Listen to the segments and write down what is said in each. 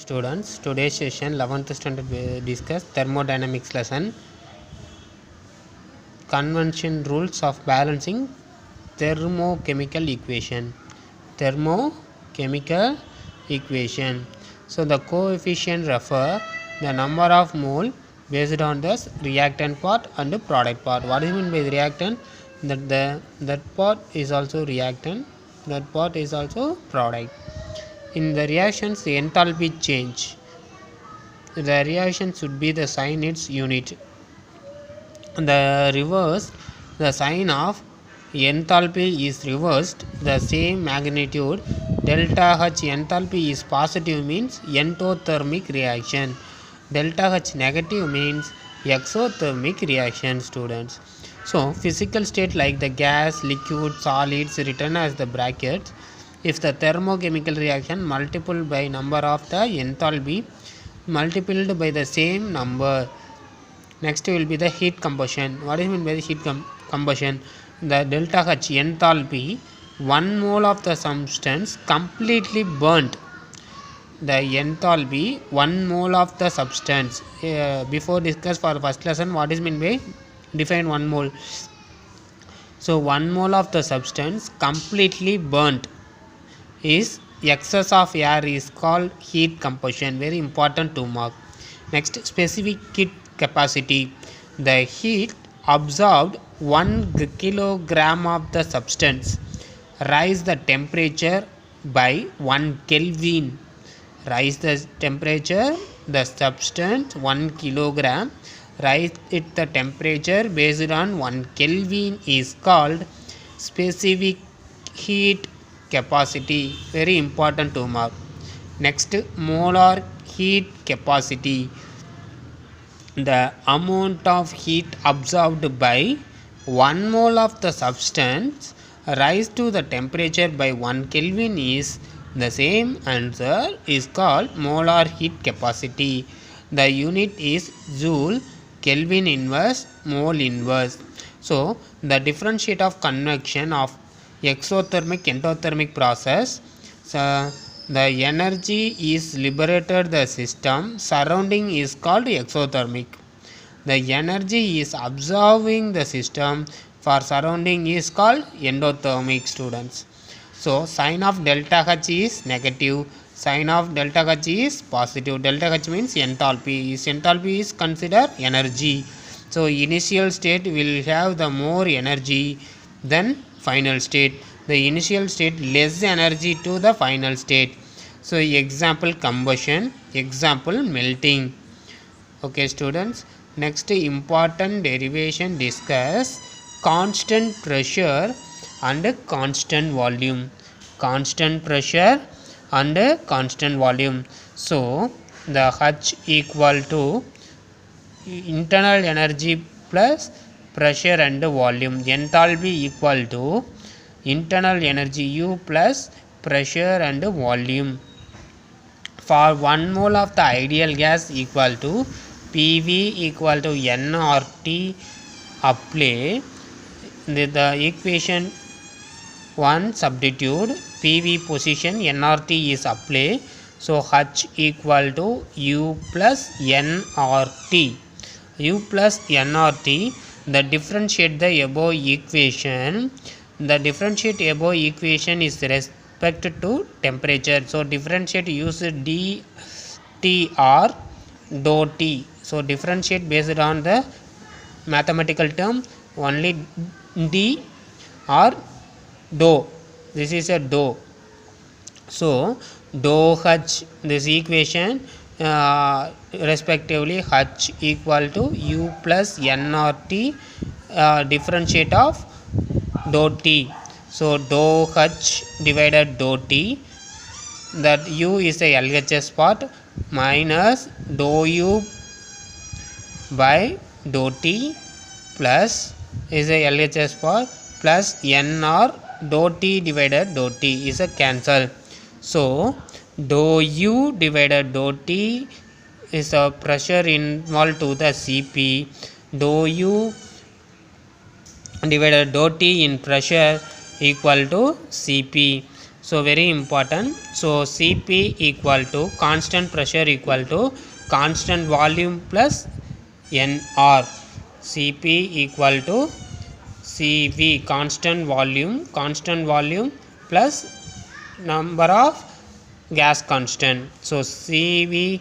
Students, today's session 11th standard we discuss thermodynamics lesson, convention rules of balancing thermochemical equation. Thermochemical equation. So the coefficient refer the number of mole based on the reactant part and the product part. What is mean by reactant? That part is also reactant, that part is also product. In the reactions, the enthalpy change. The reaction should be the sign its unit. The reverse, the sign of enthalpy is reversed. The same magnitude delta H enthalpy is positive means endothermic reaction. Delta H negative means exothermic reaction, students. So physical state like the gas, liquid, solids written as the brackets. If the thermochemical reaction multiplied by number of the enthalpy multiplied by the same number. Next will be the heat combustion. What is meant by the heat combustion? The delta H enthalpy, 1 mole of the substance completely burnt. The enthalpy, 1 mole of the substance. Before discuss for the first lesson, what is meant by define 1 mole? So 1 mole of the substance completely burnt is excess of air is called heat combustion. Very important to mark. Next, specific heat capacity. The heat absorbed 1 kilogram of the substance rise the temperature by 1 Kelvin. Rise the temperature, the substance 1 kilogram rise it the temperature based on 1 Kelvin is called specific heat capacity. Very important to mark. Next, molar heat capacity. The amount of heat absorbed by 1 mole of the substance rise to the temperature by 1 Kelvin is the same answer is called molar heat capacity. The unit is joule, Kelvin inverse, mole inverse. So the differentiate of convection of exothermic endothermic process. So the energy is liberated the system surrounding is called exothermic. The energy is absorbing the system for surrounding is called endothermic, students. So sign of delta H is negative, sign of delta H is positive. Delta H means enthalpy. Enthalpy is considered energy. So initial state will have the more energy than final state. The initial state less energy to the final state. So example combustion, example melting. Okay, students. Next important derivation discuss constant pressure and constant volume. Constant pressure and constant volume. So the H equal to internal energy plus pressure and volume. Enthalpy equal to internal energy U plus pressure and volume. For 1 mole of the ideal gas equal to PV equal to nRT. Apply the equation 1 substitute PV position nRT is applied. So H equal to U plus nRT. U plus nRT. The differentiate the above equation. The differentiate above equation is respect to temperature. So differentiate use dt or dou T. So differentiate based on the mathematical term only d or dou. This is a dou. So dou H, this equation respectively H equal to U plus nRT differentiate of dou T. So dou H divided dou T, that U is a LHS part minus dou U by dou T plus is a LHS part plus N or dou T divided dou T is a cancel. So dou U divided dou T is a pressure involved to the Cp. Dou U divided dou T in pressure equal to Cp. So very important. So Cp equal to constant pressure equal to constant volume plus Nr. Cp equal to Cv constant volume plus number of gas constant. So Cv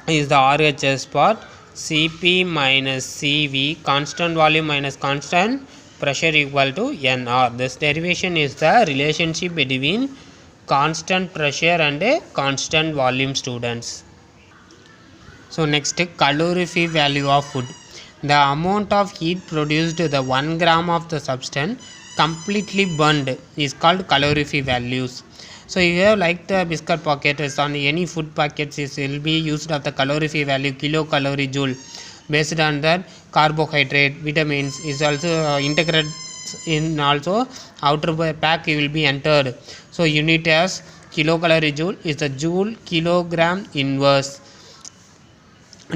is the RHS part, Cp minus Cv constant volume minus constant pressure equal to Nr. This derivation is the relationship between constant pressure and a constant volume, students. So next, calorific value of food. The amount of heat produced the 1 gram of the substance completely burned is called calorific values. So you have like the biscuit packet is on any food packets, it will be used of the calorific value kilocalorie joule based on that carbohydrate, vitamins is also integrated in also outer pack will be entered. So unit as kilocalorie joule is the joule kilogram inverse.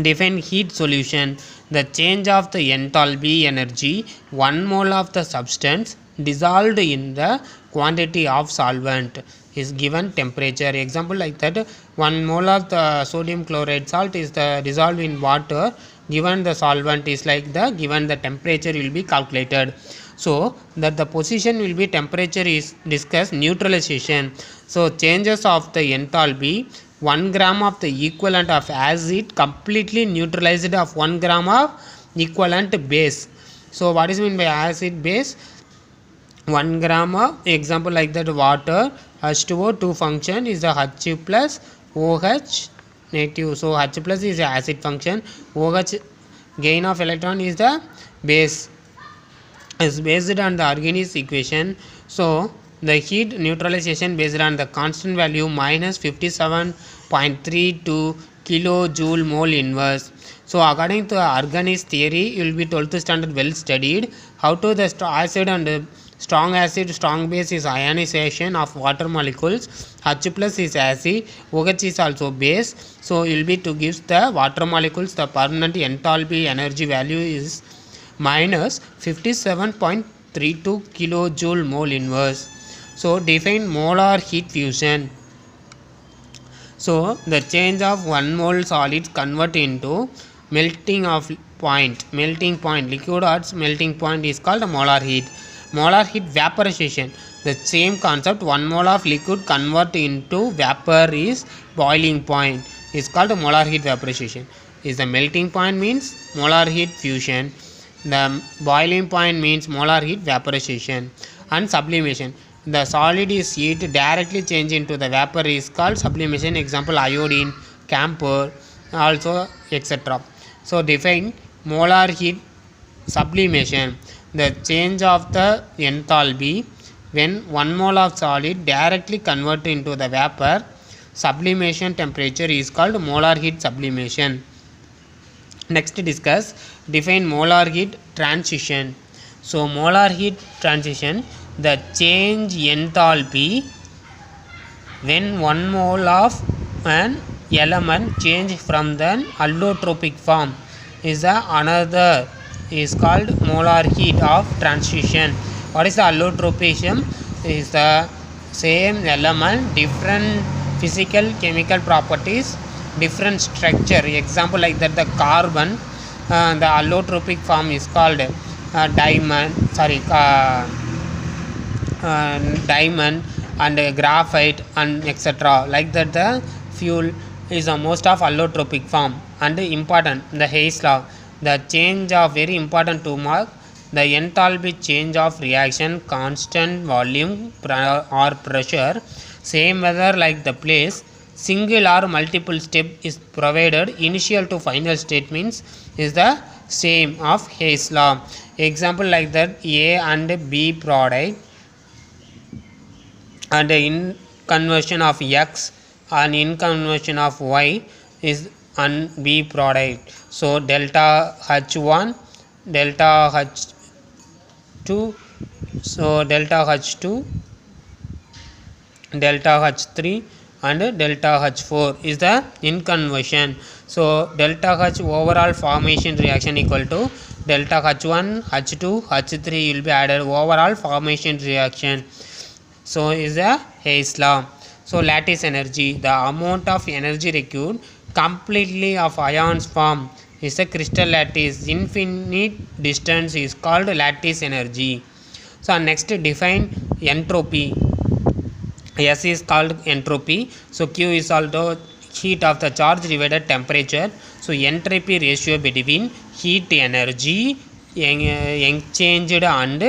Define heat solution. The change of the enthalpy energy 1 mole of the substance dissolved in the quantity of solvent is given temperature. Example like that, 1 mole of the sodium chloride salt is the dissolved in water, given the solvent is like the given the temperature will be calculated. So that the position will be temperature is discussed neutralization. So changes of the enthalpy 1 gram of the equivalent of acid completely neutralized of 1 gram of equivalent base. So what is mean by acid base? 1 gram of example like that water H2O2 function is the H plus OH negative. So H plus is the acid function, OH gain of electron is the base, is based on the Arrhenius equation. So the heat neutralization based on the constant value minus 57.32 kilojoule mole inverse. So according to Arrhenius theory, you will be 12th standard well studied how to the acid and strong acid strong base is ionization of water molecules, H plus is acid, OH is also base. So you will be to give the water molecules the permanent enthalpy energy value is minus 57.32 kilojoule mole inverse. So define molar heat fusion. So the change of 1 mole solid convert into melting point liquid at melting point is called molar heat. Molar heat vaporization, the same concept, 1 mole of liquid convert into vapor is boiling point is called molar heat vaporization. Is the melting point means molar heat fusion, the boiling point means molar heat vaporization. And sublimation, the solid is heat directly change into the vapor is called sublimation. Example iodine, camphor, also etc. So define molar heat sublimation, the change of the enthalpy when 1 mole of solid directly convert into the vapor. Sublimation temperature is called molar heat sublimation. Next discuss define molar heat transition. So molar heat transition, the change enthalpy when 1 mole of an element change from the allotropic form is the another is called molar heat of transition. What is the allotropism? Is the same element, different physical chemical properties, different structure. Example like that, the carbon, the allotropic form is called diamond and graphite and etc. Like that the fuel is a most of allotropic form. And important, the Hayes law, the change of very important to mark the enthalpy change of reaction constant volume or pressure, same whether like the place single or multiple step is provided, initial to final state means is the same of Hayes law. Example like that, A and B product and in conversion of X and in conversion of Y is and B product. So delta H1, delta H2, so delta H2, delta H3 and delta H4 is the in conversion. So delta H overall formation reaction equal to delta H1, H2, H3 will be added overall formation reaction. So is a Hayes law. So lattice energy, the amount of energy required completely of ions form is a crystal lattice. Infinite distance is called lattice energy. So next define entropy. S is called entropy. So Q is also heat of the charge divided temperature. So entropy ratio between heat energy exchanged and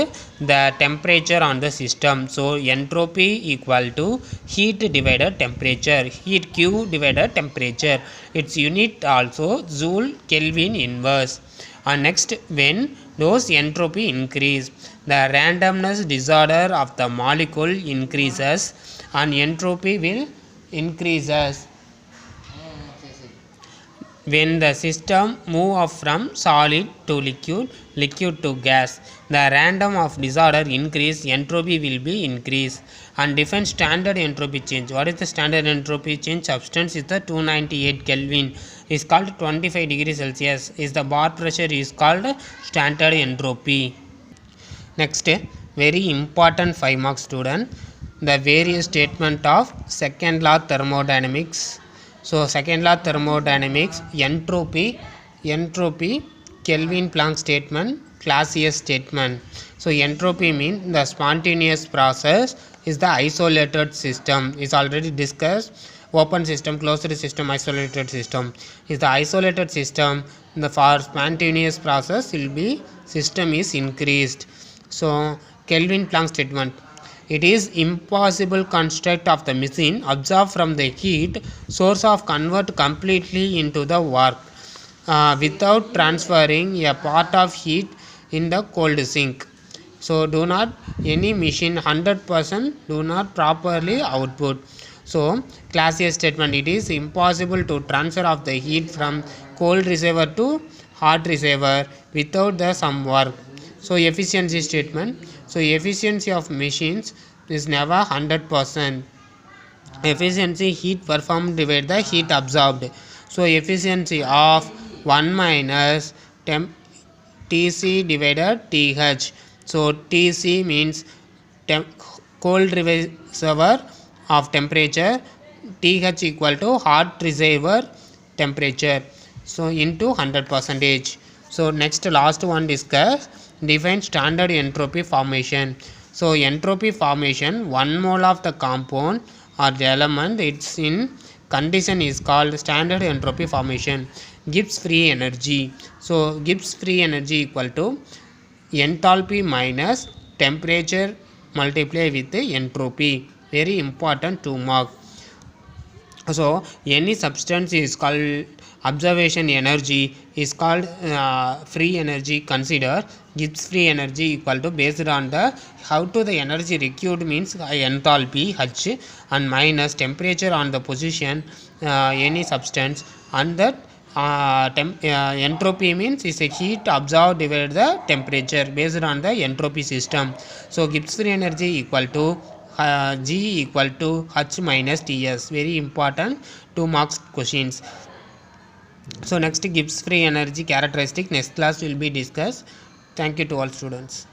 the temperature on the system. So entropy equal to heat divided temperature, heat Q divided temperature. Its unit also Joule Kelvin inverse. And next, when those entropy increase, the randomness disorder of the molecule increases and entropy will increases. When the system move up from solid to liquid to gas, the random of disorder increase, entropy will be increased. And define standard entropy change. What is the standard entropy change? Substance is the 298 Kelvin, is called 25 degrees Celsius, is the bar pressure is called standard entropy. Next, very important 5 mark student, the various statement of second law thermodynamics. So second law thermodynamics, entropy, Kelvin Planck statement, Clausius statement. So entropy means the spontaneous process is the isolated system, is already discussed. Open system, closed system, isolated system. Is the isolated system, the for spontaneous process will be system is increased. So Kelvin Planck statement, it is impossible construct of the machine absorb from the heat source of convert completely into the work without transferring a part of heat in the cold sink. So do not any machine 100% do not properly output. So Clausius statement, it is impossible to transfer of the heat from cold receiver to hot receiver without the some work. So efficiency statement, so efficiency of machines is never 100%. Efficiency heat performed divided the heat absorbed. So efficiency of 1 minus Tc divided Th. So Tc means cold reservoir of temperature, Th equal to hot reservoir temperature. So into 100%. So next last one discuss define standard entropy formation. So entropy formation, 1 mole of the compound or the element it's in condition is called standard entropy formation. Gibbs free energy. So Gibbs free energy equal to enthalpy minus temperature multiply with the entropy. Very important 2 mark. So any substance is called observation energy is called free energy. Consider Gibbs free energy equal to based on the how to the energy required means enthalpy H and minus temperature on the position any substance, and that entropy means is a heat absorbed divided the temperature based on the entropy system. So Gibbs free energy equal to G equal to H minus Ts. Very important 2 marks questions. So next Gibbs free energy characteristic next class will be discussed. Thank you to all students.